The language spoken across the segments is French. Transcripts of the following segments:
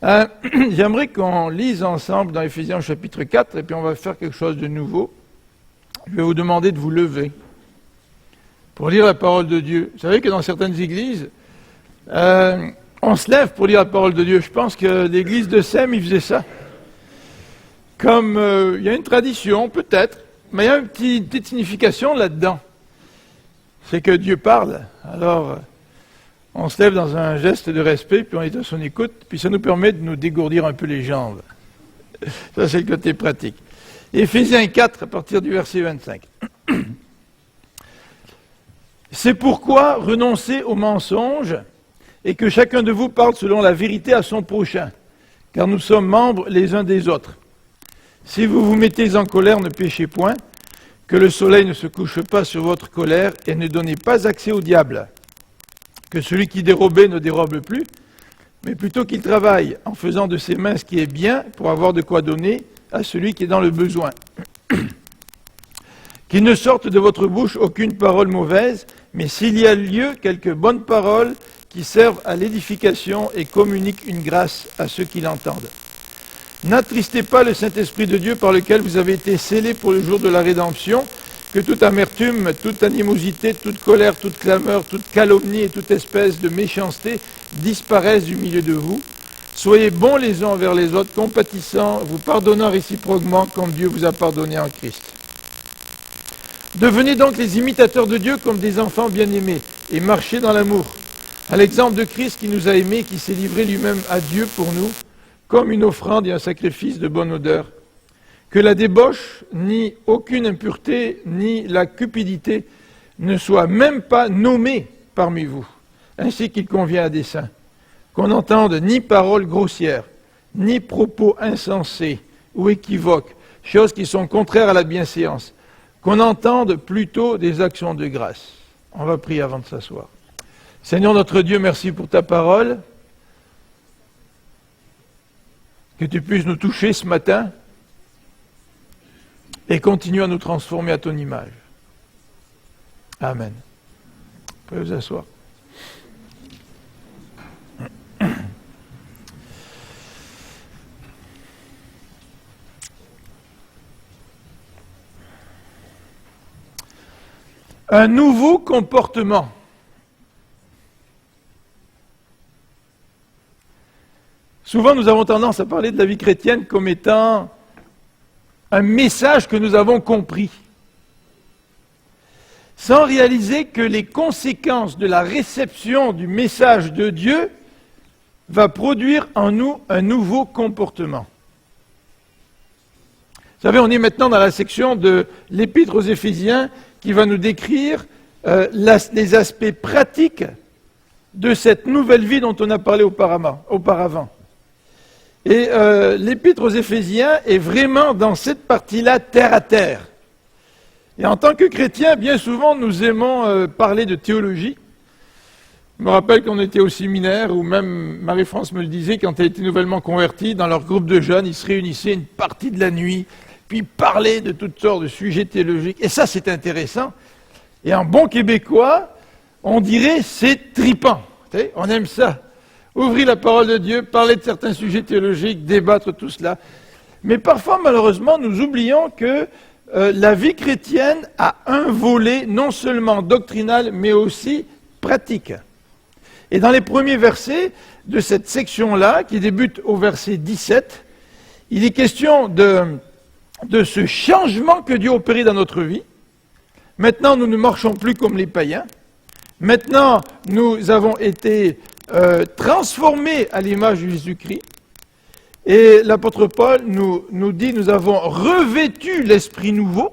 J'aimerais qu'on lise ensemble dans Éphésiens chapitre 4, et puis on va faire quelque chose de nouveau. Je vais vous demander de vous lever pour lire la parole de Dieu. Vous savez que dans certaines églises, on se lève pour lire la parole de Dieu. Je pense que l'église de Sème, ils faisaient ça. Comme il y a une tradition, peut-être, mais il y a une petite signification là-dedans. C'est que Dieu parle. Alors, on se lève dans un geste de respect, puis on est à son écoute, puis ça nous permet de nous dégourdir un peu les jambes. Ça, c'est le côté pratique. Éphésiens 4, à partir du verset 25. C'est pourquoi renoncez aux mensonges et que chacun de vous parle selon la vérité à son prochain, car nous sommes membres les uns des autres. Si vous vous mettez en colère, ne péchez point, que le soleil ne se couche pas sur votre colère et ne donnez pas accès au diable. Que celui qui dérobait ne dérobe plus, mais plutôt qu'il travaille en faisant de ses mains ce qui est bien pour avoir de quoi donner à celui qui est dans le besoin. Qu'il ne sorte de votre bouche aucune parole mauvaise, mais s'il y a lieu, quelques bonnes paroles qui servent à l'édification et communiquent une grâce à ceux qui l'entendent. N'attristez pas le Saint-Esprit de Dieu par lequel vous avez été scellés pour le jour de la rédemption, que toute amertume, toute animosité, toute colère, toute clameur, toute calomnie et toute espèce de méchanceté disparaissent du milieu de vous. Soyez bons les uns envers les autres, compatissants, vous pardonnant réciproquement comme Dieu vous a pardonné en Christ. Devenez donc les imitateurs de Dieu comme des enfants bien-aimés et marchez dans l'amour, à l'exemple de Christ qui nous a aimés, qui s'est livré lui-même à Dieu pour nous, comme une offrande et un sacrifice de bonne odeur. Que la débauche, ni aucune impureté, ni la cupidité ne soient même pas nommées parmi vous, ainsi qu'il convient à des saints. Qu'on n'entende ni paroles grossières, ni propos insensés ou équivoques, choses qui sont contraires à la bienséance. Qu'on entende plutôt des actions de grâce. On va prier avant de s'asseoir. Seigneur notre Dieu, merci pour ta parole. Que tu puisses nous toucher ce matin et continue à nous transformer à ton image. Amen. Vous pouvez vous asseoir. Un nouveau comportement. Souvent, nous avons tendance à parler de la vie chrétienne comme étant un message que nous avons compris, sans réaliser que les conséquences de la réception du message de Dieu va produire en nous un nouveau comportement. Vous savez, on est maintenant dans la section de l'Épître aux Éphésiens qui va nous décrire les aspects pratiques de cette nouvelle vie dont on a parlé auparavant. Et l'Épître aux Éphésiens est vraiment dans cette partie-là terre à terre. Et en tant que chrétiens, bien souvent, nous aimons parler de théologie. Je me rappelle qu'on était au séminaire, où même Marie-France me le disait, quand elle était nouvellement convertie, dans leur groupe de jeunes, ils se réunissaient une partie de la nuit, puis parlaient de toutes sortes de sujets théologiques. Et ça, c'est intéressant. Et en bon québécois, on dirait c'est tripant. On aime ça. Ouvrir la parole de Dieu, parler de certains sujets théologiques, débattre tout cela. Mais parfois, malheureusement, nous oublions que la vie chrétienne a un volet non seulement doctrinal, mais aussi pratique. Et dans les premiers versets de cette section-là, qui débute au verset 17, il est question de ce changement que Dieu a opéré dans notre vie. Maintenant, nous ne marchons plus comme les païens. Maintenant, nous avons été transformés à l'image de Jésus-Christ. Et l'apôtre Paul nous dit, nous avons revêtu l'esprit nouveau,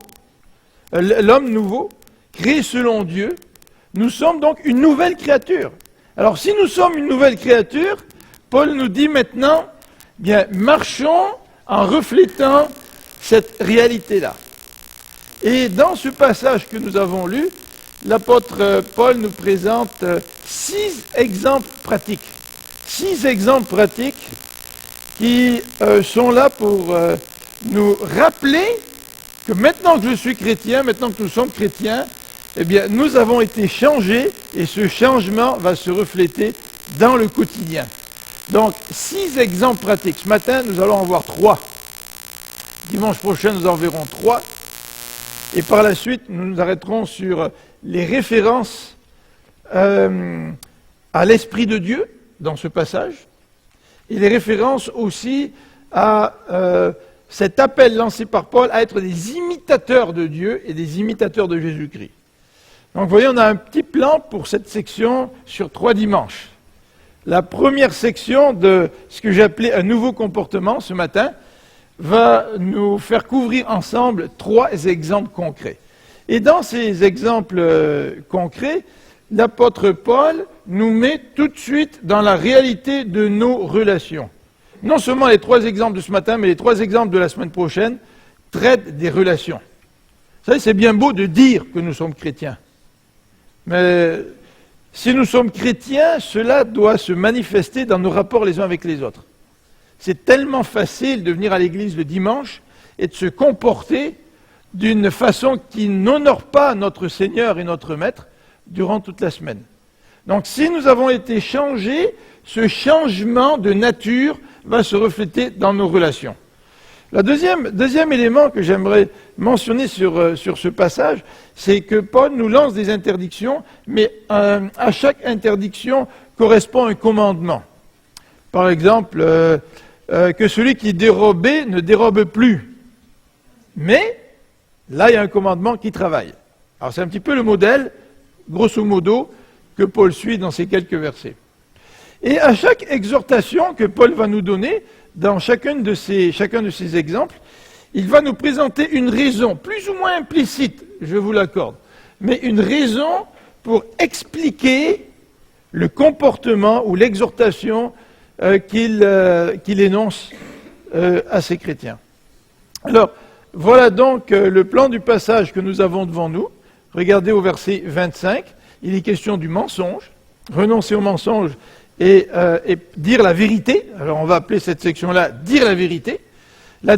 l'homme nouveau, créé selon Dieu. Nous sommes donc une nouvelle créature. Alors, si nous sommes une nouvelle créature, Paul nous dit maintenant, bien, marchons en reflétant cette réalité-là. Et dans ce passage que nous avons lu, l'apôtre Paul nous présente 6 exemples pratiques. 6 exemples pratiques qui sont là pour nous rappeler que maintenant que je suis chrétien, maintenant que nous sommes chrétiens, eh bien, nous avons été changés et ce changement va se refléter dans le quotidien. Donc, 6 exemples pratiques. Ce matin, nous allons en voir 3. Dimanche prochain, nous en verrons 3. Et par la suite, nous nous arrêterons sur les références à l'Esprit de Dieu dans ce passage, et les références aussi à cet appel lancé par Paul à être des imitateurs de Dieu et des imitateurs de Jésus-Christ. Donc vous voyez, on a un petit plan pour cette section sur 3 dimanches. La première section de ce que j'ai appelé un nouveau comportement ce matin va nous faire couvrir ensemble 3 exemples concrets. Et dans ces exemples concrets, l'apôtre Paul nous met tout de suite dans la réalité de nos relations. Non seulement les 3 exemples de ce matin, mais les 3 exemples de la semaine prochaine traitent des relations. Vous savez, c'est bien beau de dire que nous sommes chrétiens. Mais si nous sommes chrétiens, cela doit se manifester dans nos rapports les uns avec les autres. C'est tellement facile de venir à l'église le dimanche et de se comporter d'une façon qui n'honore pas notre Seigneur et notre Maître durant toute la semaine. Donc si nous avons été changés, ce changement de nature va se refléter dans nos relations. Le deuxième élément que j'aimerais mentionner sur ce passage, c'est que Paul nous lance des interdictions, mais à chaque interdiction correspond un commandement. Par exemple, que celui qui dérobait ne dérobe plus. Mais là, il y a un commandement qui travaille. Alors c'est un petit peu le modèle, grosso modo, que Paul suit dans ces quelques versets. Et à chaque exhortation que Paul va nous donner, dans chacun de ces exemples, il va nous présenter une raison, plus ou moins implicite, je vous l'accorde, mais une raison pour expliquer le comportement ou l'exhortation qu'il énonce à ses chrétiens. Alors, voilà donc le plan du passage que nous avons devant nous. Regardez au verset 25, il est question du mensonge, renoncer au mensonge et dire la vérité. Alors on va appeler cette section-là « dire la vérité ». Le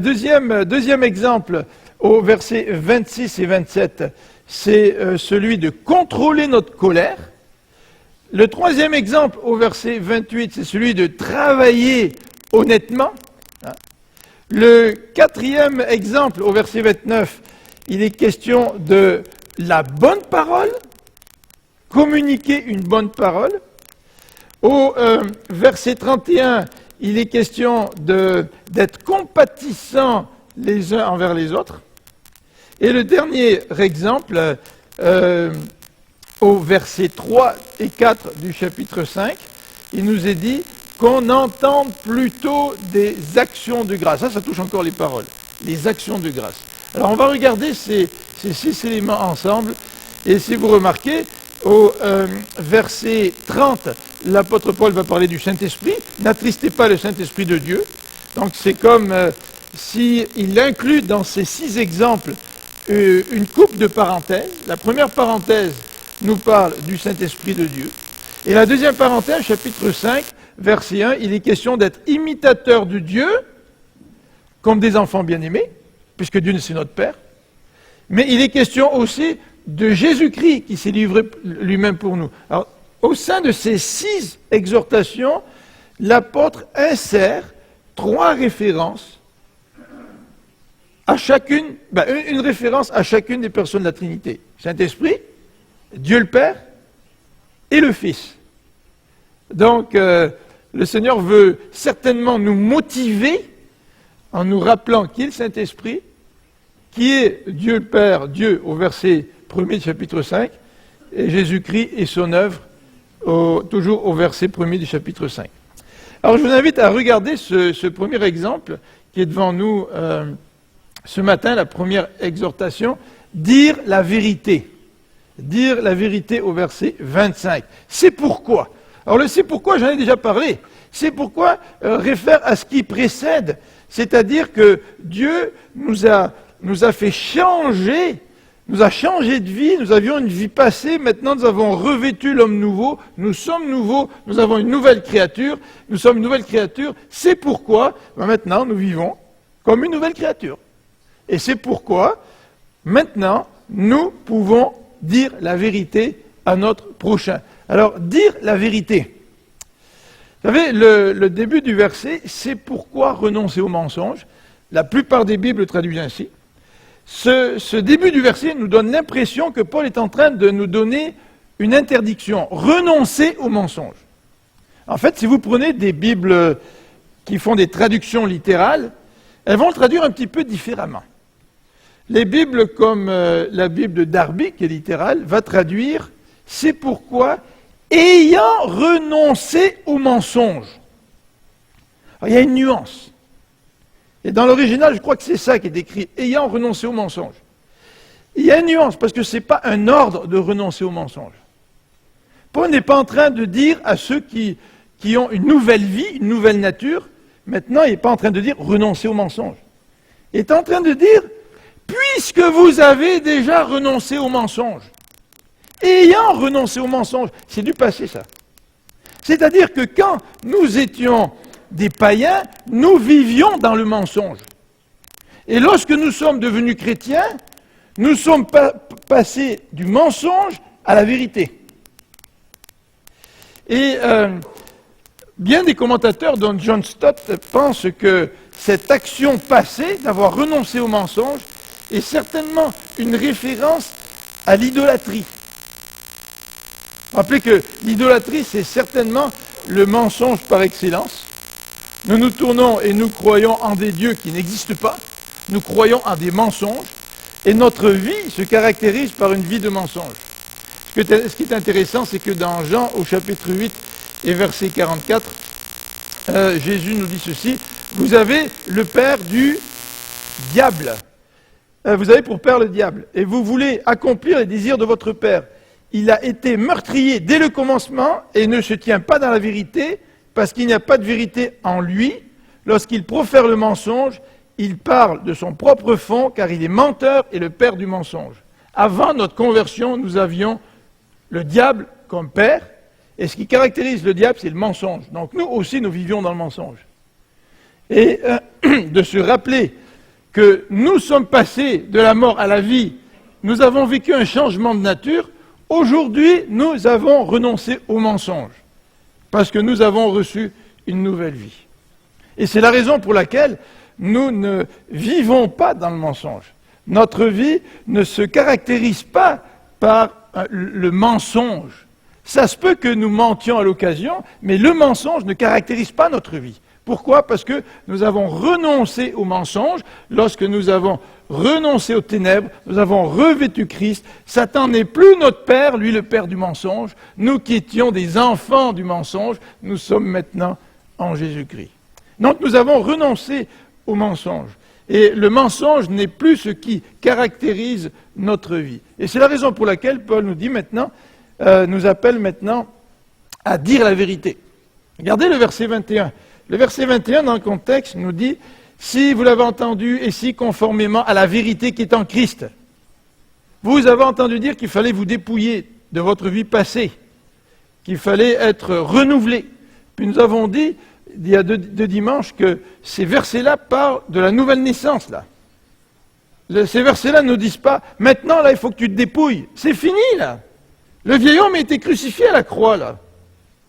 deuxième exemple au verset 26 et 27, c'est celui de contrôler notre colère. Le troisième exemple au verset 28, c'est celui de travailler honnêtement. Le quatrième exemple au verset 29, il est question de la bonne parole, communiquer une bonne parole. Au verset 31, il est question d'être compatissants les uns envers les autres. Et le dernier exemple, au verset 3 et 4 du chapitre 5, il nous est dit qu'on entende plutôt des actions de grâce. Ça touche encore les paroles, les actions de grâce. Alors on va regarder ces 6 éléments ensemble, et si vous remarquez, au verset 30, l'apôtre Paul va parler du Saint-Esprit. N'attristez pas le Saint-Esprit de Dieu. Donc c'est comme s'il inclut dans ces 6 exemples une coupe de parenthèses. La première parenthèse nous parle du Saint-Esprit de Dieu. Et la deuxième parenthèse, chapitre 5, verset 1, il est question d'être imitateur de Dieu, comme des enfants bien-aimés, puisque Dieu c'est notre Père. Mais il est question aussi de Jésus-Christ qui s'est livré lui-même pour nous. Alors, au sein de ces 6 exhortations, l'apôtre insère 3 références à chacune, une référence à chacune des personnes de la Trinité. Saint-Esprit, Dieu le Père et le Fils. Donc, le Seigneur veut certainement nous motiver en nous rappelant qui est le Saint-Esprit, qui est Dieu le Père, Dieu au verset 1er du chapitre 5, et Jésus-Christ et son œuvre, toujours au verset 1er du chapitre 5. Alors je vous invite à regarder ce premier exemple qui est devant nous ce matin, la première exhortation, dire la vérité. Dire la vérité au verset 25. C'est pourquoi. Alors le c'est pourquoi, j'en ai déjà parlé. C'est pourquoi réfère à ce qui précède, c'est-à-dire que Dieu nous a fait changer, nous a changé de vie, nous avions une vie passée, maintenant nous avons revêtu l'homme nouveau, nous sommes nouveaux, nous avons une nouvelle créature, nous sommes une nouvelle créature, c'est pourquoi maintenant nous vivons comme une nouvelle créature. Et c'est pourquoi maintenant nous pouvons dire la vérité à notre prochain. Alors dire la vérité, Vous savez, le début du verset, c'est pourquoi renoncer au mensonge. La plupart des Bibles le traduisent ainsi. Ce début du verset nous donne l'impression que Paul est en train de nous donner une interdiction. Renoncer au mensonge. En fait, si vous prenez des Bibles qui font des traductions littérales, elles vont le traduire un petit peu différemment. Les Bibles comme la Bible de Darby, qui est littérale, va traduire « c'est pourquoi, ayant renoncé au mensonge ». Il y a une nuance. Et dans l'original, je crois que c'est ça qui est écrit, « ayant renoncé au mensonge ». Il y a une nuance, parce que ce n'est pas un ordre de renoncer au mensonge. Paul n'est pas en train de dire à ceux qui ont une nouvelle vie, une nouvelle nature, maintenant il n'est pas en train de dire « renoncer au mensonge ». Il est en train de dire « puisque vous avez déjà renoncé au mensonge ». Ayant renoncé au mensonge, c'est du passé ça. C'est-à-dire que quand nous étions des païens, nous vivions dans le mensonge. Et lorsque nous sommes devenus chrétiens, nous sommes passés du mensonge à la vérité. Et bien des commentateurs, dont John Stott, pensent que cette action passée, d'avoir renoncé au mensonge, est certainement une référence à l'idolâtrie. Rappelez que l'idolâtrie, c'est certainement le mensonge par excellence. Nous nous tournons et nous croyons en des dieux qui n'existent pas. Nous croyons en des mensonges. Et notre vie se caractérise par une vie de mensonge. Ce qui est intéressant, c'est que dans Jean, au chapitre 8 et verset 44, Jésus nous dit ceci, « Vous avez le père du diable. Vous avez pour père le diable. Et vous voulez accomplir les désirs de votre père. Il a été meurtrier dès le commencement et ne se tient pas dans la vérité parce qu'il n'y a pas de vérité en lui. Lorsqu'il profère le mensonge, il parle de son propre fond car il est menteur et le père du mensonge. Avant notre conversion, nous avions le diable comme père et ce qui caractérise le diable, c'est le mensonge. Donc nous aussi, nous vivions dans le mensonge. Et de se rappeler que nous sommes passés de la mort à la vie, nous avons vécu un changement de nature. Aujourd'hui, nous avons renoncé au mensonge, parce que nous avons reçu une nouvelle vie. Et c'est la raison pour laquelle nous ne vivons pas dans le mensonge. Notre vie ne se caractérise pas par le mensonge. Ça se peut que nous mentions à l'occasion, mais le mensonge ne caractérise pas notre vie. Pourquoi? Parce que nous avons renoncé au mensonge. Lorsque nous avons renoncé aux ténèbres, nous avons revêtu Christ. Satan n'est plus notre père, lui le père du mensonge. Nous qui étions des enfants du mensonge, nous sommes maintenant en Jésus-Christ. Donc nous avons renoncé au mensonge. Et le mensonge n'est plus ce qui caractérise notre vie. Et c'est la raison pour laquelle Paul nous dit maintenant, nous appelle maintenant à dire la vérité. Regardez le verset 21. Le verset 21, dans le contexte, nous dit « Si vous l'avez entendu, et si conformément à la vérité qui est en Christ, vous avez entendu dire qu'il fallait vous dépouiller de votre vie passée, qu'il fallait être renouvelé. » Puis nous avons dit, il y a deux dimanches, que ces versets-là parlent de la nouvelle naissance. Là. Ces versets-là ne nous disent pas « Maintenant, là, il faut que tu te dépouilles. » C'est fini, là. Le vieil homme a été crucifié à la croix, là.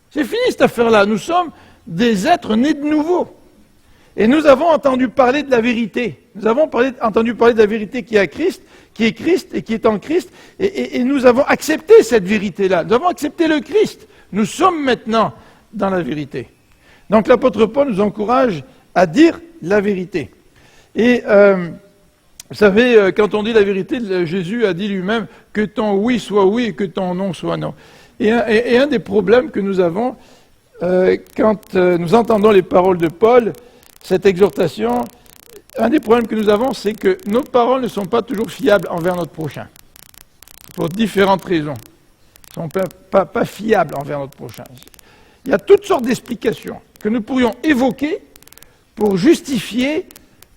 C'est fini, cette affaire-là. Nous sommes des êtres nés de nouveau. Et nous avons entendu parler de la vérité. Nous avons entendu parler de la vérité qui est Christ et qui est en Christ. Et nous avons accepté cette vérité-là. Nous avons accepté le Christ. Nous sommes maintenant dans la vérité. Donc l'apôtre Paul nous encourage à dire la vérité. Et vous savez, quand on dit la vérité, Jésus a dit lui-même que ton oui soit oui et que ton non soit non. Et un des problèmes que nous avons, quand nous entendons les paroles de Paul, cette exhortation, un des problèmes que nous avons, c'est que nos paroles ne sont pas toujours fiables envers notre prochain. Pour différentes raisons. Elles ne sont pas fiables envers notre prochain. Il y a toutes sortes d'explications que nous pourrions évoquer pour justifier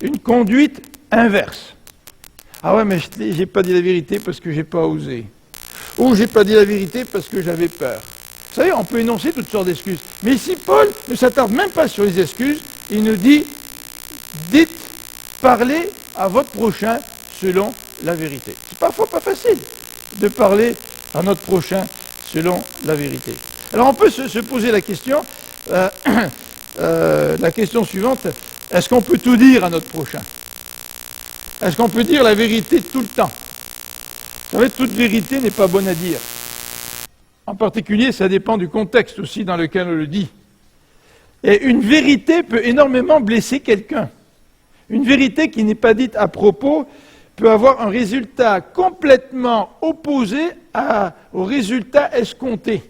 une conduite inverse. Ah ouais, mais j'ai pas dit la vérité parce que j'ai pas osé. Ou j'ai pas dit la vérité parce que j'avais peur. Vous savez, on peut énoncer toutes sortes d'excuses. Mais ici, Paul ne s'attarde même pas sur les excuses. Il nous dit, dites, parlez à votre prochain selon la vérité. C'est parfois pas facile de parler à notre prochain selon la vérité. Alors on peut se poser la question, la question suivante, est-ce qu'on peut tout dire à notre prochain? Est-ce qu'on peut dire la vérité tout le temps? Vous savez, toute vérité n'est pas bonne à dire. En particulier, ça dépend du contexte aussi dans lequel on le dit. Et une vérité peut énormément blesser quelqu'un. Une vérité qui n'est pas dite à propos peut avoir un résultat complètement opposé au résultat escompté.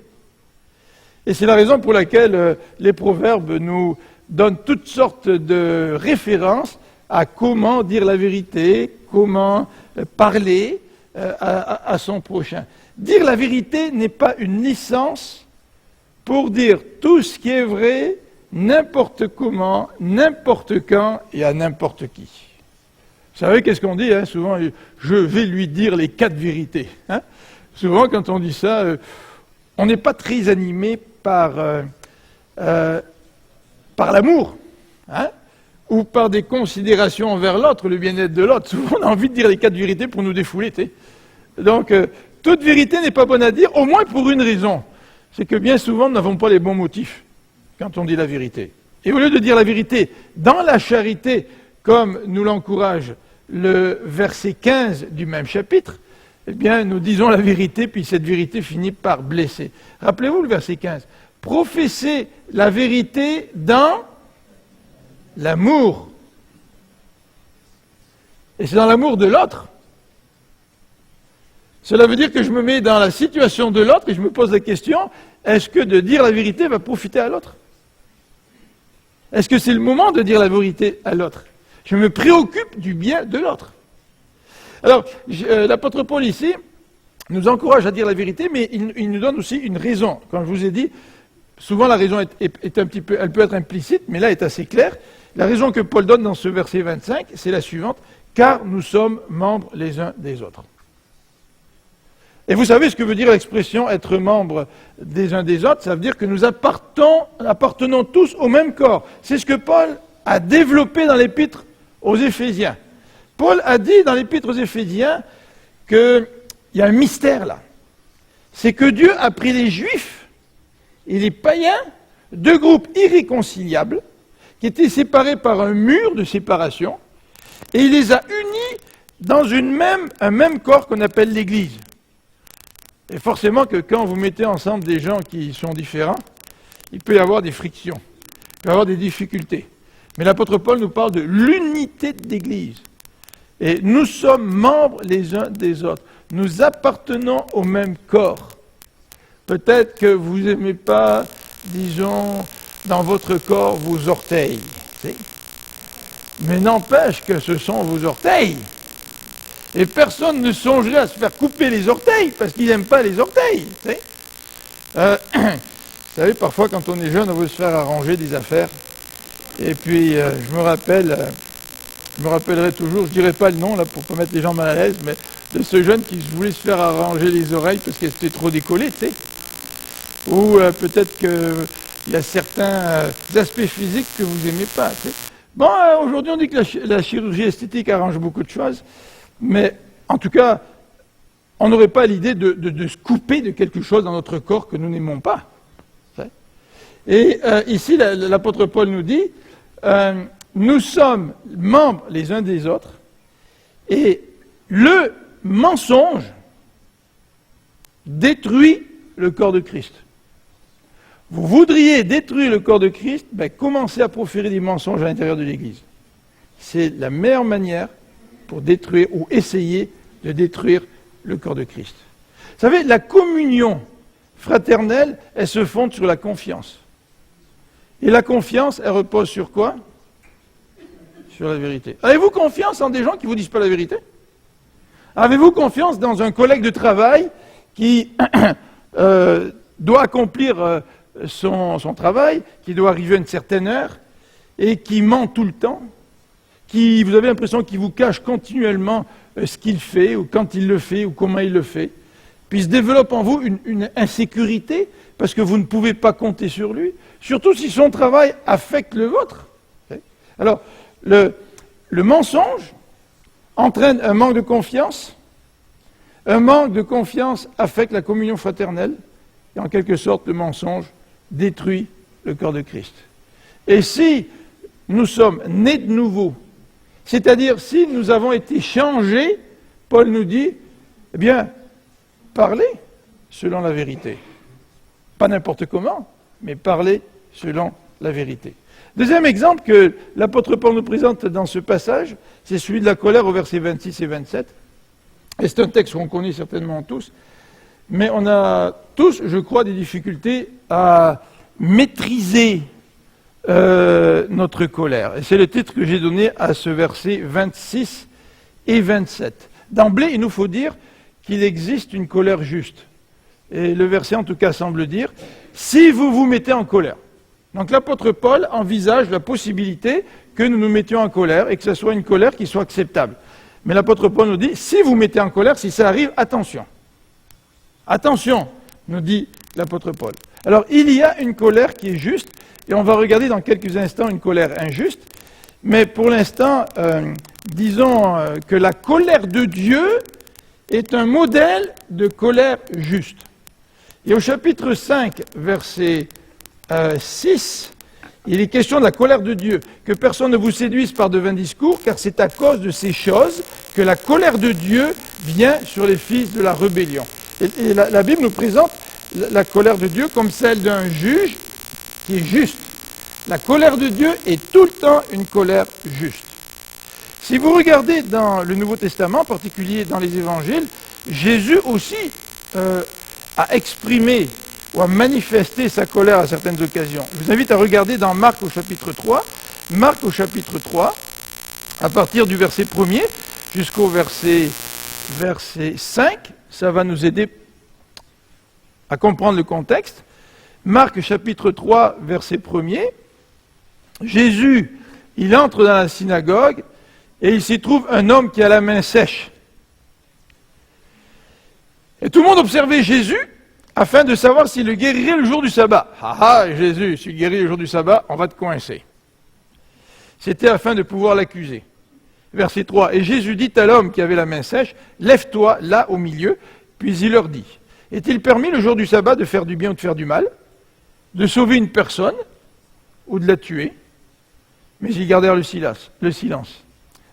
Et c'est la raison pour laquelle les proverbes nous donnent toutes sortes de références à comment dire la vérité, comment parler à son prochain. Dire la vérité n'est pas une licence pour dire tout ce qui est vrai, n'importe comment, n'importe quand et à n'importe qui. Vous savez qu'est-ce qu'on dit souvent, je vais lui dire les 4 vérités. Souvent, quand on dit ça, on n'est pas très animé par l'amour, ou par des considérations envers l'autre, le bien-être de l'autre. Souvent, on a envie de dire les 4 vérités pour nous défouler. Donc, toute vérité n'est pas bonne à dire, au moins pour une raison. C'est que bien souvent, nous n'avons pas les bons motifs quand on dit la vérité. Et au lieu de dire la vérité dans la charité, comme nous l'encourage le verset 15 du même chapitre, eh bien, nous disons la vérité, puis cette vérité finit par blesser. Rappelez-vous le verset 15. Professez la vérité dans l'amour. Et c'est dans l'amour de l'autre. Cela veut dire que je me mets dans la situation de l'autre et je me pose la question, est-ce que de dire la vérité va profiter à l'autre? Est-ce que c'est le moment de dire la vérité à l'autre? Je me préoccupe du bien de l'autre. Alors, l'apôtre Paul ici nous encourage à dire la vérité, mais il nous donne aussi une raison. Comme je vous ai dit, souvent la raison est un petit peu, elle peut être implicite, mais là elle est assez claire. La raison que Paul donne dans ce verset 25, c'est la suivante, car nous sommes membres les uns des autres. Et vous savez ce que veut dire l'expression être membre des uns des autres? Ça veut dire que nous appartenons tous au même corps. C'est ce que Paul a développé dans l'épître aux Éphésiens. Paul a dit dans l'épître aux Éphésiens qu'il y a un mystère là. C'est que Dieu a pris les Juifs et les païens, 2 groupes irréconciliables, qui étaient séparés par un mur de séparation, et il les a unis dans un même corps qu'on appelle l'Église. Et forcément que quand vous mettez ensemble des gens qui sont différents, il peut y avoir des frictions, il peut y avoir des difficultés. Mais l'apôtre Paul nous parle de l'unité de l'Église. Et nous sommes membres les uns des autres. Nous appartenons au même corps. Peut-être que vous n'aimez pas, disons, dans votre corps, vos orteils. Mais n'empêche que ce sont vos orteils. Et personne ne songerait à se faire couper les orteils, parce qu'ils n'aiment pas les orteils. Vous savez, parfois, quand on est jeune, on veut se faire arranger des affaires. Et puis, je me rappellerai toujours, je ne dirai pas le nom, là, pour ne pas mettre les gens mal à l'aise, mais de ce jeune qui voulait se faire arranger les oreilles parce qu'elles étaient trop décollées, tu sais. Ou peut-être qu'il y a certains aspects physiques que vous n'aimez pas, tu sais. Bon, aujourd'hui, on dit que la chirurgie esthétique arrange beaucoup de choses. Mais en tout cas, on n'aurait pas l'idée de se couper de quelque chose dans notre corps que nous n'aimons pas. Et ici, l'apôtre Paul nous dit, nous sommes membres les uns des autres, et le mensonge détruit le corps de Christ. Vous voudriez détruire le corps de Christ, commencez à proférer des mensonges à l'intérieur de l'Église. C'est la meilleure manière pour détruire ou essayer de détruire le corps de Christ. Vous savez, la communion fraternelle, elle se fonde sur la confiance. Et la confiance, elle repose sur quoi? Sur la vérité. Avez-vous confiance en des gens qui ne vous disent pas la vérité? Avez-vous confiance dans un collègue de travail qui doit accomplir son travail, qui doit arriver à une certaine heure, et qui ment tout le temps? Vous avez l'impression qu'il vous cache continuellement ce qu'il fait, ou quand il le fait, ou comment il le fait. Puis se développe en vous une insécurité, parce que vous ne pouvez pas compter sur lui, surtout si son travail affecte le vôtre. Alors, le mensonge entraîne un manque de confiance. Un manque de confiance affecte la communion fraternelle, et en quelque sorte, le mensonge détruit le corps de Christ. Et si nous sommes nés de nouveau, c'est-à-dire si nous avons été changés, Paul nous dit, eh bien, parlez selon la vérité. Pas n'importe comment, mais parlez selon la vérité. Deuxième exemple que l'apôtre Paul nous présente dans ce passage, c'est celui de la colère au verset 26 et 27. Et c'est un texte qu'on connaît certainement tous, mais on a tous, je crois, des difficultés à maîtriser notre colère. Et c'est le titre que j'ai donné à ce verset 26 et 27. D'emblée, il nous faut dire qu'il existe une colère juste. Et le verset, en tout cas, semble dire, si vous vous mettez en colère. Donc l'apôtre Paul envisage la possibilité que nous nous mettions en colère et que ce soit une colère qui soit acceptable. Mais l'apôtre Paul nous dit, si vous mettez en colère, si ça arrive, attention. Attention, nous dit l'apôtre Paul. Alors, il y a une colère qui est juste, et on va regarder dans quelques instants une colère injuste, mais pour l'instant, disons que la colère de Dieu est un modèle de colère juste. Et au chapitre 5, verset 6, il est question de la colère de Dieu. Que personne ne vous séduise par de vains discours, car c'est à cause de ces choses que la colère de Dieu vient sur les fils de la rébellion. Et la Bible nous présente la colère de Dieu comme celle d'un juge qui est juste. La colère de Dieu est tout le temps une colère juste. Si vous regardez dans le Nouveau Testament, en particulier dans les évangiles, Jésus aussi a exprimé ou a manifesté sa colère à certaines occasions. Je vous invite à regarder dans Marc au chapitre 3. Marc au chapitre 3, à partir du verset 1er jusqu'au verset 5, ça va nous aider à comprendre le contexte. Marc chapitre 3, verset 1er, Jésus, il entre dans la synagogue et il s'y trouve un homme qui a la main sèche. Et tout le monde observait Jésus afin de savoir s'il le guérirait le jour du sabbat. Ah ah, Jésus, si tu guéris le jour du sabbat, on va te coincer. C'était afin de pouvoir l'accuser. Verset 3. Et Jésus dit à l'homme qui avait la main sèche, lève-toi là au milieu. Puis il leur dit, est-il permis le jour du sabbat de faire du bien ou de faire du mal, de sauver une personne ou de la tuer? Mais ils gardèrent le silence.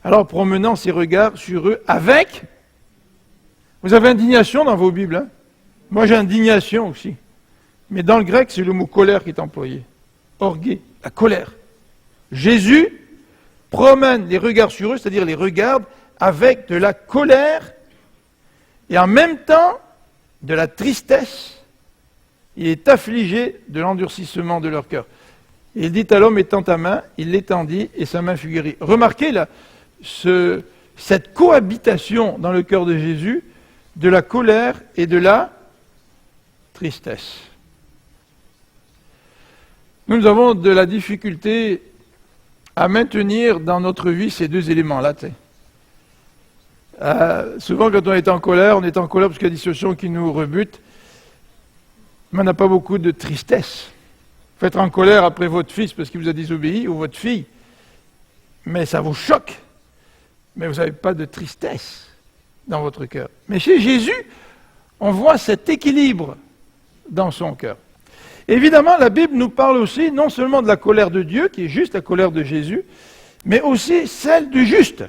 Alors promenant ses regards sur eux avec... Vous avez indignation dans vos Bibles, hein? Moi j'ai indignation aussi. Mais dans le grec, c'est le mot colère qui est employé. Orgué, la colère. Jésus promène les regards sur eux, c'est-à-dire les regarde avec de la colère et en même temps de la tristesse. Il est affligé de l'endurcissement de leur cœur. Il dit à l'homme, étends ta main, il l'étendit et sa main fut guérie. Remarquez là, cette cohabitation dans le cœur de Jésus de la colère et de la tristesse. Nous avons de la difficulté à maintenir dans notre vie ces deux éléments-là. Souvent, quand on est en colère parce qu'il y a des situations qui nous rebutent, mais on n'a pas beaucoup de tristesse. Vous être en colère après votre fils parce qu'il vous a désobéi, ou votre fille, mais ça vous choque, mais vous n'avez pas de tristesse dans votre cœur. Mais chez Jésus, on voit cet équilibre dans son cœur. Évidemment, la Bible nous parle aussi non seulement de la colère de Dieu, qui est juste la colère de Jésus, mais aussi celle du juste,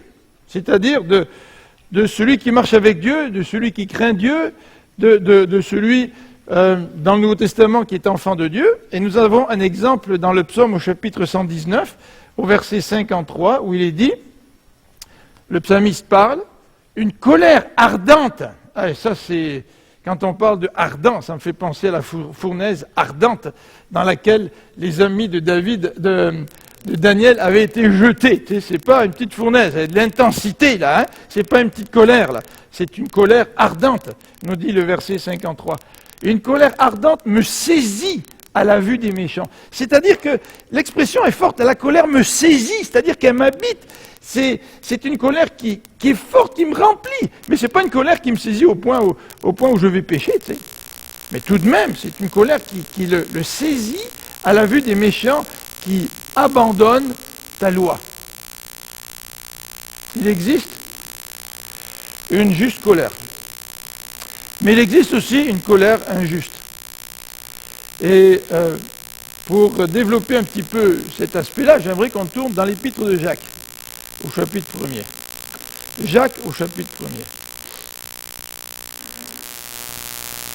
c'est-à-dire de celui qui marche avec Dieu, de celui qui craint Dieu, de celui dans le Nouveau Testament qui est enfant de Dieu. Et nous avons un exemple dans le psaume au chapitre 119, au verset 53, où il est dit, le psalmiste parle, une colère ardente. Ah, ça c'est... Quand on parle de ardent, ça me fait penser à la fournaise ardente dans laquelle les amis de Daniel avaient été jetés. Tu sais, c'est pas une petite fournaise, il y a de l'intensité là, hein? C'est pas une petite colère là, c'est une colère ardente, nous dit le verset 53. Une colère ardente me saisit à la vue des méchants. C'est-à-dire que l'expression est forte, la colère me saisit, c'est-à-dire qu'elle m'habite. C'est une colère qui est forte, qui me remplit. Mais ce n'est pas une colère qui me saisit au point où je vais pécher. Tu sais. Mais tout de même, c'est une colère qui le saisit à la vue des méchants qui abandonnent ta loi. Il existe une juste colère. Mais il existe aussi une colère injuste. Et pour développer un petit peu cet aspect-là, j'aimerais qu'on tourne dans l'épître de Jacques, au chapitre 1er. Jacques au chapitre 1er.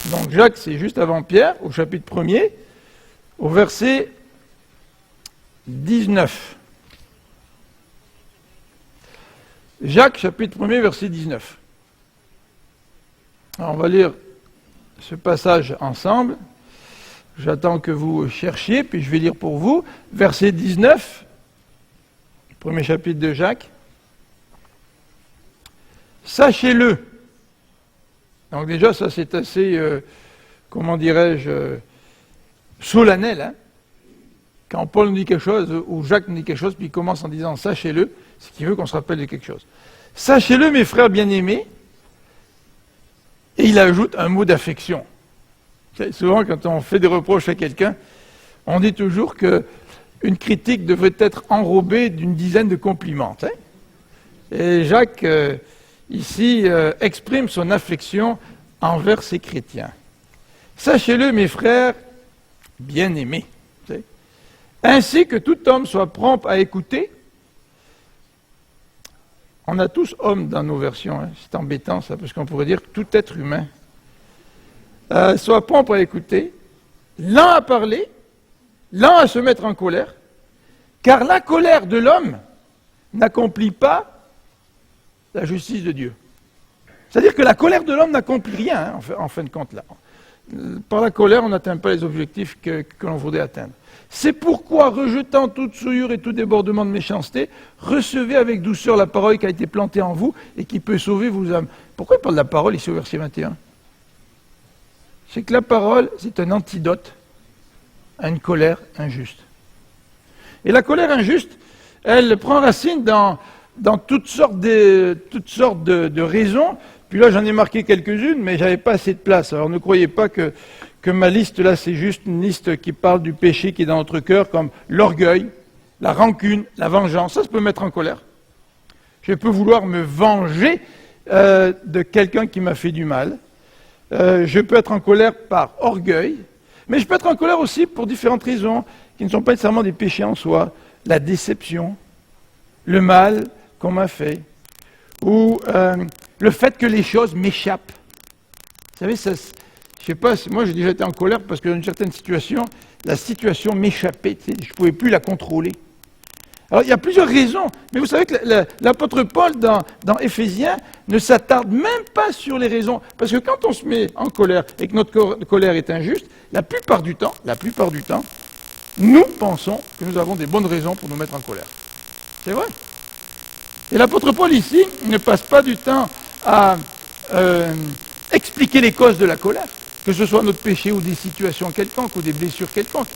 Donc Jacques, c'est juste avant Pierre, au chapitre 1er, au verset 19. Jacques, chapitre 1er, verset 19. Alors, on va lire ce passage ensemble. J'attends que vous cherchiez, puis je vais lire pour vous. Verset 19, premier chapitre de Jacques. Sachez-le. Donc déjà, ça c'est assez, comment dirais-je, solennel. Hein? Quand Paul nous dit quelque chose, ou Jacques nous dit quelque chose, puis il commence en disant « sachez-le », c'est qu'il veut qu'on se rappelle de quelque chose. « Sachez-le, mes frères bien-aimés », et il ajoute un mot d'affection. Souvent, quand on fait des reproches à quelqu'un, on dit toujours qu'une critique devrait être enrobée d'une dizaine de compliments. Hein? Et Jacques, ici, exprime son affection envers ses chrétiens. Sachez-le, mes frères bien-aimés, ainsi que tout homme soit prompt à écouter. On a tous hommes dans nos versions, hein. C'est embêtant ça, parce qu'on pourrait dire tout être humain. Soit prompt à écouter, lent à parler, lent à se mettre en colère, car la colère de l'homme n'accomplit pas la justice de Dieu. C'est-à-dire que la colère de l'homme n'accomplit rien, hein, en fin de compte. Là. Par la colère, on n'atteint pas les objectifs que l'on voudrait atteindre. C'est pourquoi, rejetant toute souillure et tout débordement de méchanceté, recevez avec douceur la parole qui a été plantée en vous et qui peut sauver vos âmes. Pourquoi il parle de la parole ici au verset 21 ? C'est que la parole, c'est un antidote à une colère injuste. Et la colère injuste, elle prend racine dans toutes sortes de raisons. Puis là, j'en ai marqué quelques-unes, mais j'avais pas assez de place. Alors ne croyez pas que ma liste là, c'est juste une liste qui parle du péché qui est dans notre cœur, comme l'orgueil, la rancune, la vengeance. Ça peut mettre en colère. Je peux vouloir me venger de quelqu'un qui m'a fait du mal. Je peux être en colère par orgueil, mais je peux être en colère aussi pour différentes raisons qui ne sont pas nécessairement des péchés en soi. La déception, le mal qu'on m'a fait, ou le fait que les choses m'échappent. Vous savez, ça, je sais pas, moi j'ai déjà été en colère parce que dans une certaine situation, la situation m'échappait, je ne pouvais plus la contrôler. Alors il y a plusieurs raisons, mais vous savez que l'apôtre Paul dans Éphésiens ne s'attarde même pas sur les raisons, parce que quand on se met en colère et que notre colère est injuste, la plupart du temps, nous pensons que nous avons des bonnes raisons pour nous mettre en colère. C'est vrai. Et l'apôtre Paul ici ne passe pas du temps à expliquer les causes de la colère, que ce soit notre péché ou des situations quelconques ou des blessures quelconques.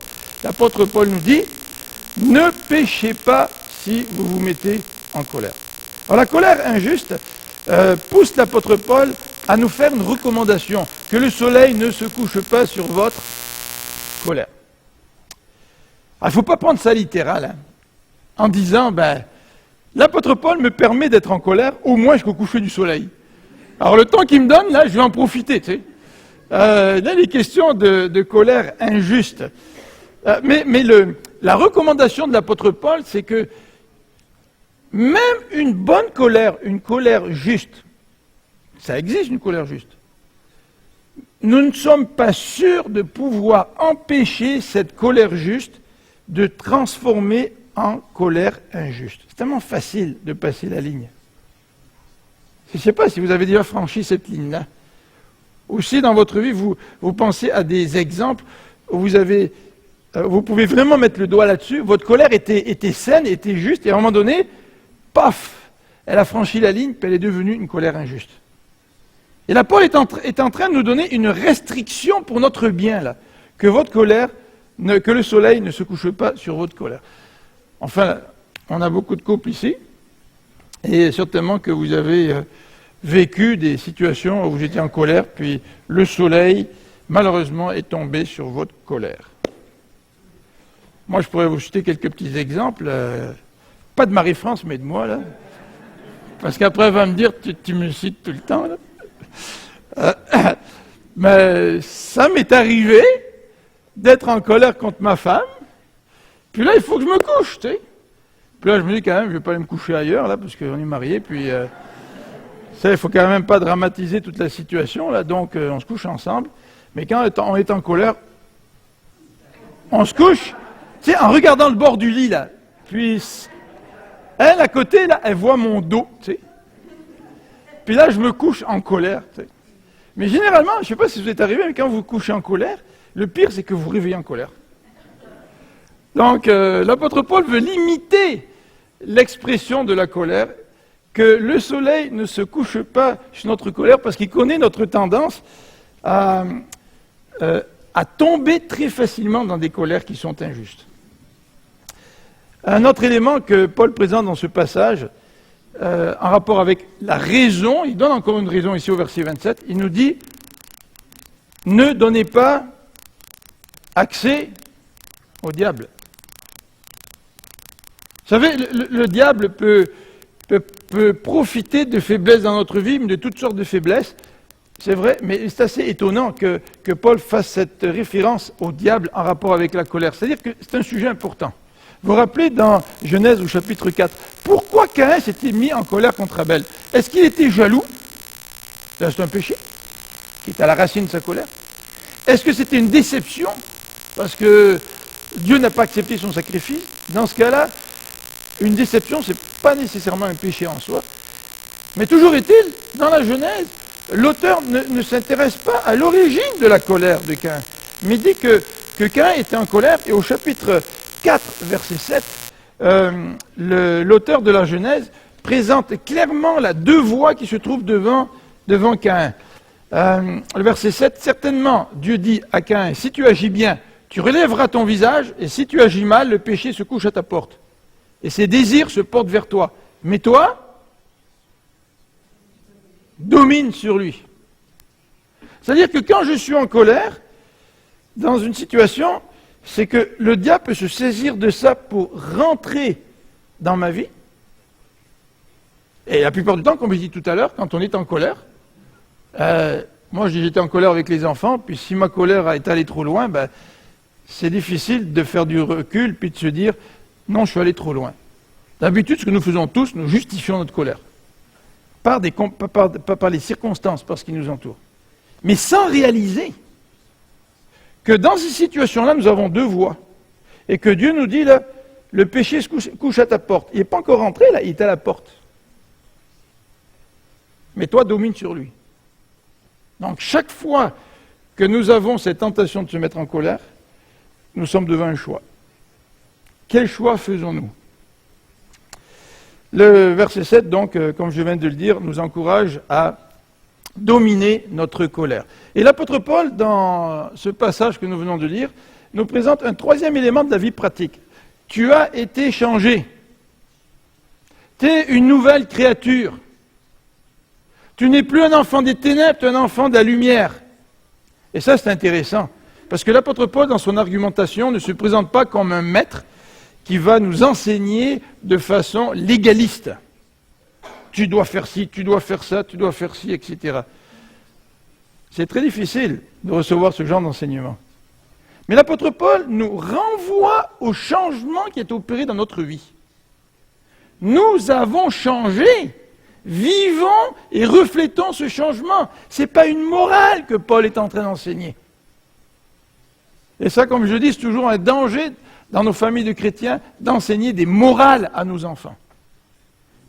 L'apôtre Paul nous dit « Ne péchez pas si vous vous mettez en colère ». Alors la colère injuste pousse l'apôtre Paul à nous faire une recommandation, que le soleil ne se couche pas sur votre colère. Il ne faut pas prendre ça littéral, hein, en disant l'apôtre Paul me permet d'être en colère au moins jusqu'au coucher du soleil. Alors le temps qu'il me donne, là, je vais en profiter, tu sais. Là, il est question de colère injuste. Mais la recommandation de l'apôtre Paul, c'est que même une bonne colère, une colère juste, ça existe une colère juste, nous ne sommes pas sûrs de pouvoir empêcher cette colère juste de transformer en colère injuste. C'est tellement facile de passer la ligne. Je ne sais pas si vous avez déjà franchi cette ligne-là. Aussi, dans votre vie, vous pensez à des exemples où vous pouvez vraiment mettre le doigt là-dessus. Votre colère était saine, était juste, et à un moment donné, paf, elle a franchi la ligne, puis elle est devenue une colère injuste. Et là, Paul est en train de nous donner une restriction pour notre bien, là. Que votre colère, que le soleil ne se couche pas sur votre colère. Enfin, on a beaucoup de couples ici, et certainement que vous avez vécu des situations où vous étiez en colère, puis le soleil, malheureusement, est tombé sur votre colère. Moi, je pourrais vous citer quelques petits exemples, pas de Marie-France, mais de moi, là. Parce qu'après, elle va me dire, tu me cites tout le temps, là. Mais ça m'est arrivé d'être en colère contre ma femme, Puis là, il faut que je me couche, tu sais. Puis là, je me dis quand même, je vais pas aller me coucher ailleurs, là, parce qu'on est mariés, puis... ça, il faut quand même pas dramatiser toute la situation, là, donc on se couche ensemble. Mais quand on est en colère, on se couche, tu sais, en regardant le bord du lit, là. Puis, elle, à côté, là, elle voit mon dos, tu sais. Puis là, je me couche en colère, tu sais. Mais généralement, je ne sais pas si vous êtes arrivé, mais quand vous vous couchez en colère, le pire, c'est que vous vous réveillez en colère. Donc, l'apôtre Paul veut limiter l'expression de la colère, que le soleil ne se couche pas sur notre colère, parce qu'il connaît notre tendance à tomber très facilement dans des colères qui sont injustes. Un autre élément que Paul présente dans ce passage, en rapport avec la raison, il donne encore une raison ici au verset 27, il nous dit « Ne donnez pas accès au diable ». Vous savez, le diable peut profiter de faiblesses dans notre vie, mais de toutes sortes de faiblesses. C'est vrai, mais c'est assez étonnant que Paul fasse cette référence au diable en rapport avec la colère. C'est-à-dire que c'est un sujet important. Vous vous rappelez dans Genèse au chapitre 4, pourquoi Caïn s'était mis en colère contre Abel? Est-ce qu'il était jaloux? C'est un péché qui est à la racine de sa colère. Est-ce que c'était une déception parce que Dieu n'a pas accepté son sacrifice? Dans ce cas-là, une déception, ce n'est pas nécessairement un péché en soi. Mais toujours est-il, dans la Genèse, l'auteur ne s'intéresse pas à l'origine de la colère de Caïn, mais dit que Caïn était en colère, et au chapitre 4, verset 7, l'auteur de la Genèse présente clairement la deux voies qui se trouvent devant Caïn. Le verset 7, certainement, Dieu dit à Caïn, si tu agis bien, tu relèveras ton visage, et si tu agis mal, le péché se couche à ta porte. Et ses désirs se portent vers toi. Mais toi, domine sur lui. C'est-à-dire que quand je suis en colère, dans une situation, c'est que le diable peut se saisir de ça pour rentrer dans ma vie. Et la plupart du temps, comme je dis tout à l'heure, quand on est en colère, moi je dis j'étais en colère avec les enfants, puis si ma colère est allée trop loin, c'est difficile de faire du recul, puis de se dire non, je suis allé trop loin. D'habitude, ce que nous faisons tous, nous justifions notre colère. Pas par les circonstances, par ce qui nous entoure. Mais sans réaliser que dans ces situations-là, nous avons deux voies. Et que Dieu nous dit, là, le péché se couche à ta porte. Il n'est pas encore rentré, là, il est à la porte. Mais toi, domine sur lui. Donc, chaque fois que nous avons cette tentation de se mettre en colère, nous sommes devant un choix. Quel choix faisons-nous? Le verset 7, donc, comme je viens de le dire, nous encourage à dominer notre colère. Et l'apôtre Paul, dans ce passage que nous venons de lire, nous présente un troisième élément de la vie pratique. Tu as été changé. Tu es une nouvelle créature. Tu n'es plus un enfant des ténèbres, tu es un enfant de la lumière. Et ça, c'est intéressant. Parce que l'apôtre Paul, dans son argumentation, ne se présente pas comme un maître qui va nous enseigner de façon légaliste. Tu dois faire ci, tu dois faire ça, tu dois faire ci, etc. C'est très difficile de recevoir ce genre d'enseignement. Mais l'apôtre Paul nous renvoie au changement qui est opéré dans notre vie. Nous avons changé. Vivons et reflétons ce changement. Ce n'est pas une morale que Paul est en train d'enseigner. Et ça, comme je dis, c'est toujours un danger dans nos familles de chrétiens d'enseigner des morales à nos enfants.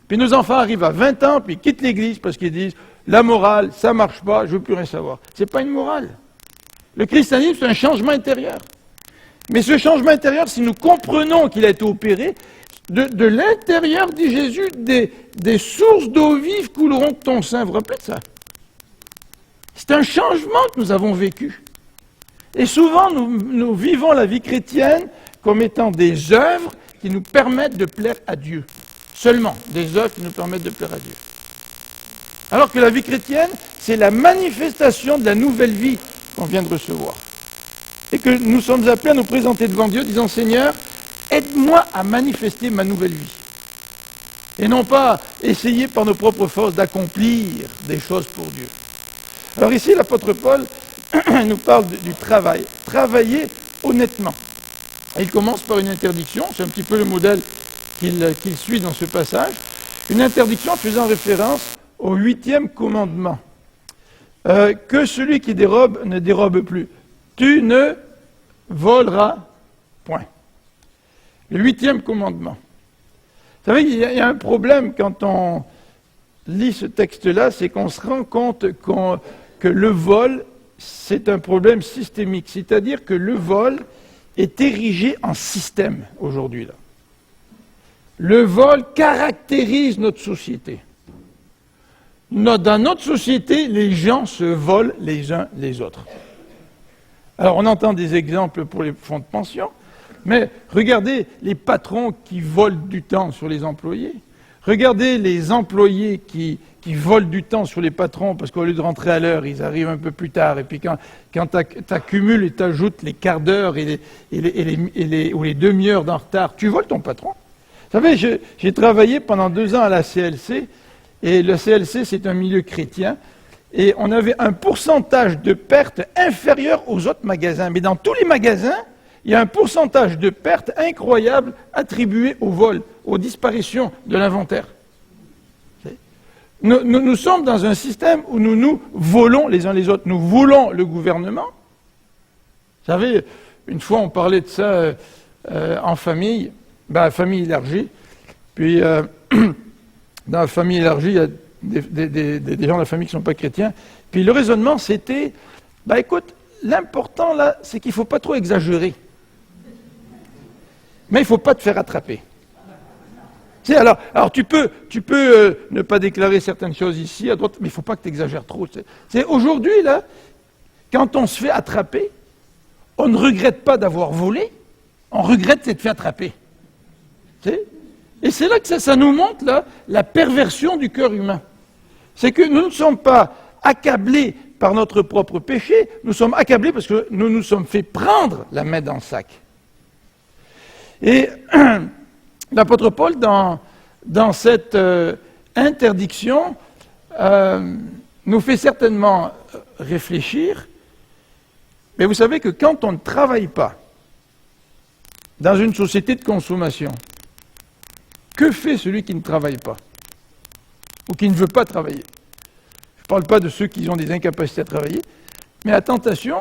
Puis nos enfants arrivent à 20 ans, puis ils quittent l'église parce qu'ils disent « la morale, ça ne marche pas, je ne veux plus rien savoir ». Ce n'est pas une morale. Le christianisme, c'est un changement intérieur. Mais ce changement intérieur, si nous comprenons qu'il a été opéré, de l'intérieur, dit Jésus, des sources d'eau vive couleront de ton sein. Vous vous rappelez de ça? C'est un changement que nous avons vécu. Et souvent, nous vivons la vie chrétienne comme étant des œuvres qui nous permettent de plaire à Dieu. Seulement, des œuvres qui nous permettent de plaire à Dieu. Alors que la vie chrétienne, c'est la manifestation de la nouvelle vie qu'on vient de recevoir. Et que nous sommes appelés à nous présenter devant Dieu, disant « Seigneur, aide-moi à manifester ma nouvelle vie. » Et non pas essayer par nos propres forces d'accomplir des choses pour Dieu. Alors ici, l'apôtre Paul nous parle du travail. Travailler honnêtement. Il commence par une interdiction, c'est un petit peu le modèle qu'il suit dans ce passage, une interdiction faisant référence au 8e commandement. Que celui qui dérobe ne dérobe plus. Tu ne voleras point. Le 8e commandement. Vous savez, il y a un problème quand on lit ce texte-là, c'est qu'on se rend compte que le vol, c'est un problème systémique. C'est-à-dire que le vol est érigé en système aujourd'hui. Le vol caractérise notre société. Dans notre société, les gens se volent les uns les autres. Alors on entend des exemples pour les fonds de pension, mais regardez les patrons qui volent du temps sur les employés. Regardez les employés qui volent du temps sur les patrons parce qu'au lieu de rentrer à l'heure, ils arrivent un peu plus tard. Et puis quand tu accumules et tu ajoutes les quarts d'heure ou les demi-heures d'en retard, tu voles ton patron. Vous savez, j'ai travaillé pendant 2 ans à la CLC, et le CLC, c'est un milieu chrétien, et on avait un pourcentage de pertes inférieur aux autres magasins. Mais dans tous les magasins, il y a un pourcentage de pertes incroyable attribué au vol, aux disparitions de l'inventaire. Nous sommes dans un système où nous volons les uns les autres. Nous volons le gouvernement. Vous savez, une fois on parlait de ça en famille, famille élargie. Puis dans la famille élargie, il y a des gens de la famille qui ne sont pas chrétiens. Puis le raisonnement, c'était, écoute, l'important là, c'est qu'il ne faut pas trop exagérer. Mais il ne faut pas te faire attraper. Alors tu peux ne pas déclarer certaines choses ici, à droite, mais il ne faut pas que tu exagères trop. Aujourd'hui, là, quand on se fait attraper, on ne regrette pas d'avoir volé, on regrette d'être fait attraper. Et c'est là que ça nous montre là, la perversion du cœur humain. C'est que nous ne sommes pas accablés par notre propre péché, nous sommes accablés parce que nous nous sommes fait prendre la main dans le sac. Et l'apôtre Paul, dans cette interdiction, nous fait certainement réfléchir, mais vous savez que quand on ne travaille pas dans une société de consommation, que fait celui qui ne travaille pas ou qui ne veut pas travailler? Je ne parle pas de ceux qui ont des incapacités à travailler, mais la tentation,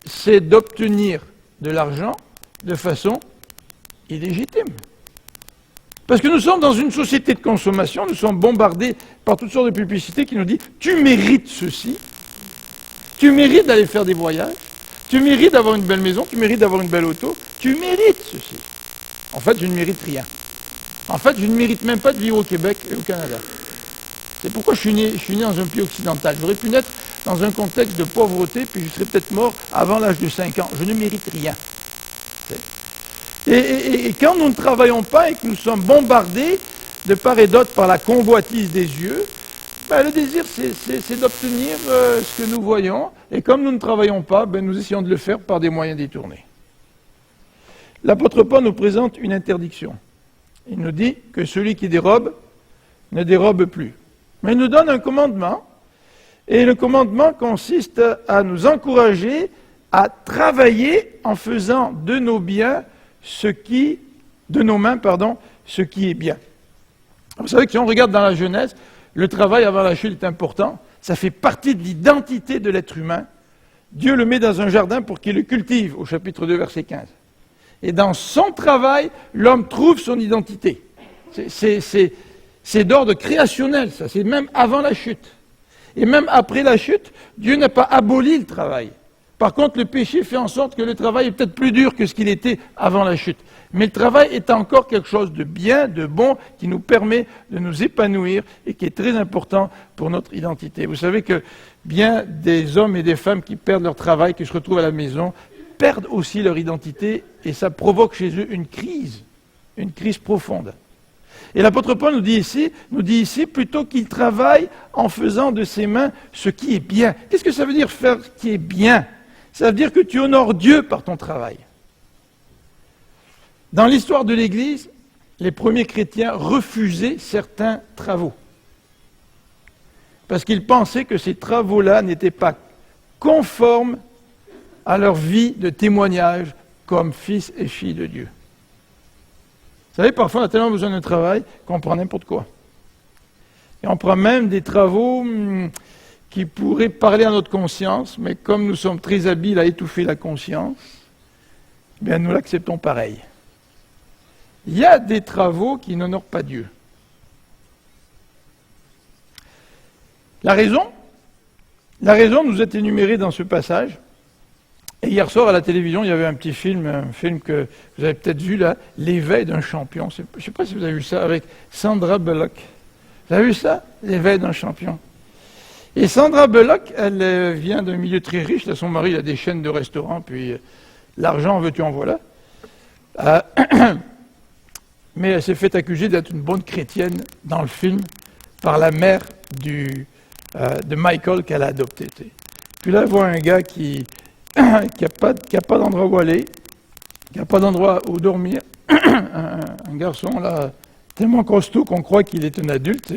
c'est d'obtenir de l'argent de façon illégitime. Parce que nous sommes dans une société de consommation, nous sommes bombardés par toutes sortes de publicités qui nous disent « tu mérites ceci, tu mérites d'aller faire des voyages, tu mérites d'avoir une belle maison, tu mérites d'avoir une belle auto, tu mérites ceci. » En fait, je ne mérite rien. En fait, je ne mérite même pas de vivre au Québec et au Canada. C'est pourquoi je suis né dans un pays occidental. J'aurais pu naître dans un contexte de pauvreté, puis je serais peut-être mort avant l'âge de 5 ans. Je ne mérite rien. Et quand nous ne travaillons pas et que nous sommes bombardés de part et d'autre par la convoitise des yeux, le désir, c'est d'obtenir ce que nous voyons. Et comme nous ne travaillons pas, nous essayons de le faire par des moyens détournés. L'apôtre Paul nous présente une interdiction. Il nous dit que celui qui dérobe ne dérobe plus. Mais il nous donne un commandement, et le commandement consiste à nous encourager à travailler en faisant de nos mains, ce qui est bien. Vous savez que si on regarde dans la Genèse, le travail avant la chute est important, ça fait partie de l'identité de l'être humain. Dieu le met dans un jardin pour qu'il le cultive, au chapitre 2, verset 15. Et dans son travail, l'homme trouve son identité. C'est d'ordre créationnel, ça. C'est même avant la chute. Et même après la chute, Dieu n'a pas aboli le travail. Par contre, le péché fait en sorte que le travail est peut-être plus dur que ce qu'il était avant la chute. Mais le travail est encore quelque chose de bien, de bon, qui nous permet de nous épanouir et qui est très important pour notre identité. Vous savez que bien des hommes et des femmes qui perdent leur travail, qui se retrouvent à la maison, perdent aussi leur identité et ça provoque chez eux une crise profonde. Et l'apôtre Paul nous dit ici plutôt qu'il travaille en faisant de ses mains ce qui est bien. Qu'est-ce que ça veut dire faire ce qui est bien? Ça veut dire que tu honores Dieu par ton travail. Dans l'histoire de l'Église, les premiers chrétiens refusaient certains travaux. Parce qu'ils pensaient que ces travaux-là n'étaient pas conformes à leur vie de témoignage comme fils et filles de Dieu. Vous savez, parfois on a tellement besoin d'un travail qu'on prend n'importe quoi. Et on prend même des travaux qui pourraient parler à notre conscience, mais comme nous sommes très habiles à étouffer la conscience, bien nous l'acceptons pareil. Il y a des travaux qui n'honorent pas Dieu. La raison nous est énumérée dans ce passage. Et hier soir à la télévision, il y avait un film que vous avez peut-être vu là, L'éveil d'un champion. Je ne sais pas si vous avez vu ça, avec Sandra Bullock. Vous avez vu ça? L'éveil d'un champion. Et Sandra Bullock, elle vient d'un milieu très riche. Là, son mari il a des chaînes de restaurants, puis l'argent, veux-tu en voilà. Mais elle s'est fait accuser d'être une bonne chrétienne dans le film par la mère de Michael qu'elle a adopté. Puis là, elle voit un gars qui n'a pas d'endroit où aller, qui n'a pas d'endroit où dormir, un garçon là tellement costaud qu'on croit qu'il est un adulte,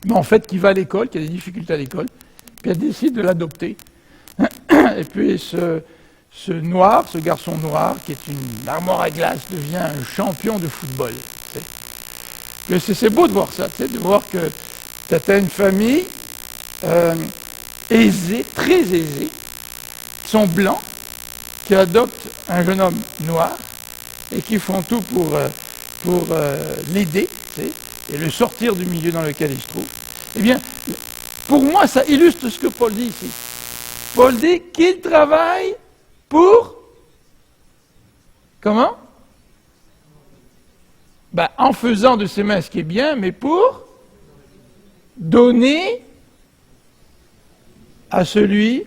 mais en fait qui va à l'école, qui a des difficultés à l'école, puis elle décide de l'adopter. Et puis ce garçon noir, qui est une armoire à glace, devient un champion de football. C'est beau de voir ça, de voir que tu as une famille aisée, très aisée, qui sont blancs, qui adoptent un jeune homme noir et qui font tout pour l'aider et le sortir du milieu dans lequel il se trouve. Eh bien, pour moi, ça illustre ce que Paul dit ici. Paul dit qu'il travaille pour... Comment? En faisant de ses mains ce qui est bien, mais pour donner à celui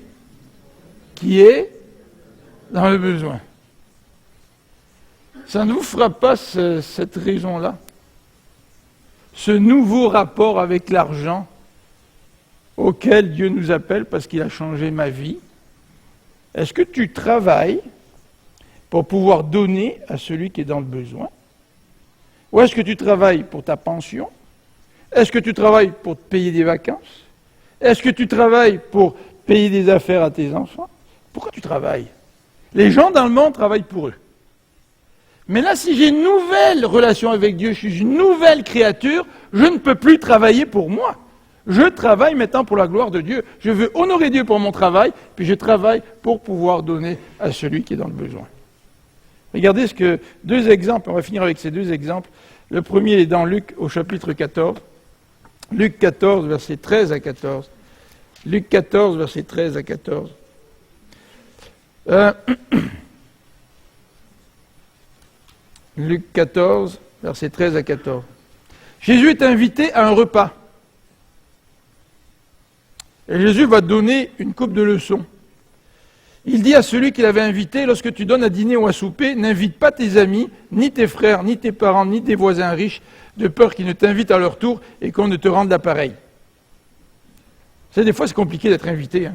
qui est dans le besoin. Ça ne vous frappe pas cette raison-là? Ce nouveau rapport avec l'argent auquel Dieu nous appelle parce qu'il a changé ma vie. Est-ce que tu travailles pour pouvoir donner à celui qui est dans le besoin? Ou est-ce que tu travailles pour ta pension? Est-ce que tu travailles pour te payer des vacances? Est-ce que tu travailles pour payer des affaires à tes enfants? Pourquoi tu travailles? Les gens dans le monde travaillent pour eux. Mais là, si j'ai une nouvelle relation avec Dieu, je suis une nouvelle créature, je ne peux plus travailler pour moi. Je travaille maintenant pour la gloire de Dieu. Je veux honorer Dieu pour mon travail, puis je travaille pour pouvoir donner à celui qui est dans le besoin. Regardez deux exemples, on va finir avec ces deux exemples. Le premier est dans Luc au chapitre 14. Luc 14, versets 13 à 14. Luc 14, versets 13 à 14. Luc 14, versets 13 à 14. Jésus est invité à un repas. Et Jésus va donner une coupe de leçons. Il dit à celui qui l'avait invité, lorsque tu donnes à dîner ou à souper, n'invite pas tes amis, ni tes frères, ni tes parents, ni tes voisins riches, de peur qu'ils ne t'invitent à leur tour et qu'on ne te rende l'appareil. Vous savez, des fois c'est compliqué d'être invité.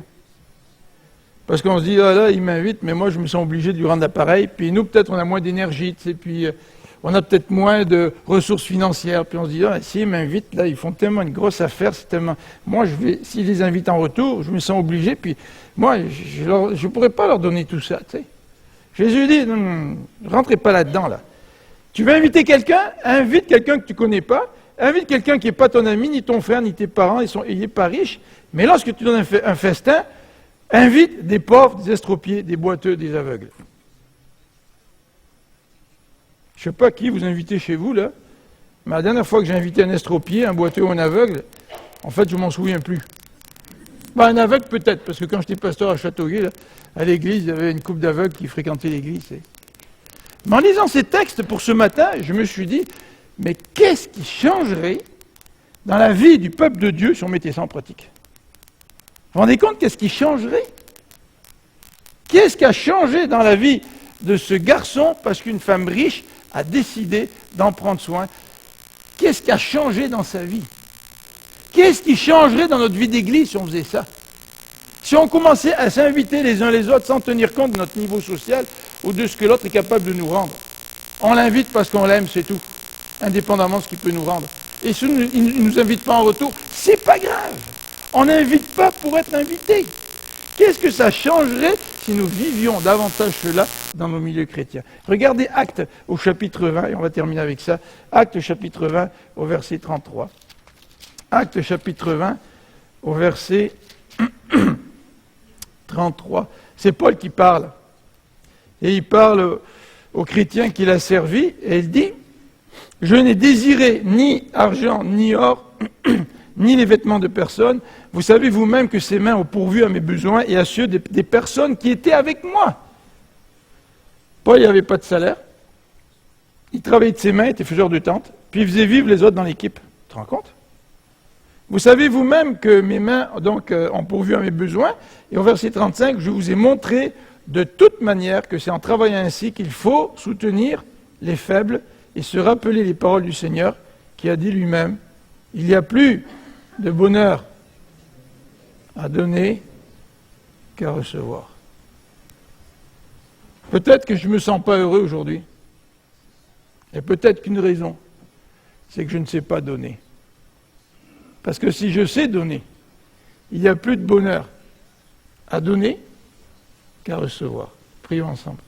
Parce qu'on se dit, ah là, il m'invite, mais moi je me sens obligé de lui rendre l'appareil. Puis nous, peut-être, on a moins d'énergie, puis on a peut-être moins de ressources financières. Puis on se dit, ah, s'ils m'invitent, là, ils font tellement une grosse affaire, c'est tellement... Moi, s'ils les invitent en retour, je me sens obligé, puis moi, je ne pourrais pas leur donner tout ça, tu sais. Jésus dit, non, rentrez pas là-dedans, là. Tu veux inviter quelqu'un? Invite quelqu'un que tu ne connais pas. Invite quelqu'un qui n'est pas ton ami, ni ton frère, ni tes parents, il n'est pas riche. Mais lorsque tu donnes un festin, invite des pauvres, des estropiés, des boiteux, des aveugles. Je ne sais pas qui vous invitez chez vous, là, mais la dernière fois que j'ai invité un estropié, un boiteux ou un aveugle, en fait, je ne m'en souviens plus. Un aveugle peut-être, parce que quand j'étais pasteur à Châteauguay, là, à l'église, il y avait une couple d'aveugles qui fréquentaient l'église. Mais en lisant ces textes pour ce matin, je me suis dit, mais qu'est-ce qui changerait dans la vie du peuple de Dieu si on mettait ça en pratique? Vous vous rendez compte qu'est-ce qui changerait? Qu'est-ce qui a changé dans la vie de ce garçon parce qu'une femme riche a décidé d'en prendre soin? Qu'est-ce qui a changé dans sa vie? Qu'est-ce qui changerait dans notre vie d'église si on faisait ça? Si on commençait à s'inviter les uns les autres sans tenir compte de notre niveau social ou de ce que l'autre est capable de nous rendre. On l'invite parce qu'on l'aime, c'est tout, indépendamment de ce qu'il peut nous rendre. Et si il ne nous invite pas en retour, c'est pas grave. On n'invite pas pour être invité. Qu'est-ce que ça changerait si nous vivions davantage cela dans nos milieux chrétiens. Regardez Actes au chapitre 20, et on va terminer avec ça. Actes chapitre 20 au verset 33. Actes chapitre 20 au verset 33. C'est Paul qui parle. Et il parle aux chrétiens qu'il a servis, et il dit « Je n'ai désiré ni argent, ni or, ni les vêtements de personne. Vous savez vous-même que ces mains ont pourvu à mes besoins et à ceux des personnes qui étaient avec moi. » Paul, il n'avait pas de salaire. Il travaillait de ses mains, il était faiseur de tente, puis il faisait vivre les autres dans l'équipe. Tu te rends compte? Vous savez vous-même que mes mains donc, ont pourvu à mes besoins. Et au verset 35, je vous ai montré de toute manière que c'est en travaillant ainsi qu'il faut soutenir les faibles et se rappeler les paroles du Seigneur qui a dit lui-même, il n'y a plus de bonheur à donner qu'à recevoir. Peut-être que je ne me sens pas heureux aujourd'hui. Et peut-être qu'une raison, c'est que je ne sais pas donner. Parce que si je sais donner, il n'y a plus de bonheur à donner qu'à recevoir. Prions ensemble.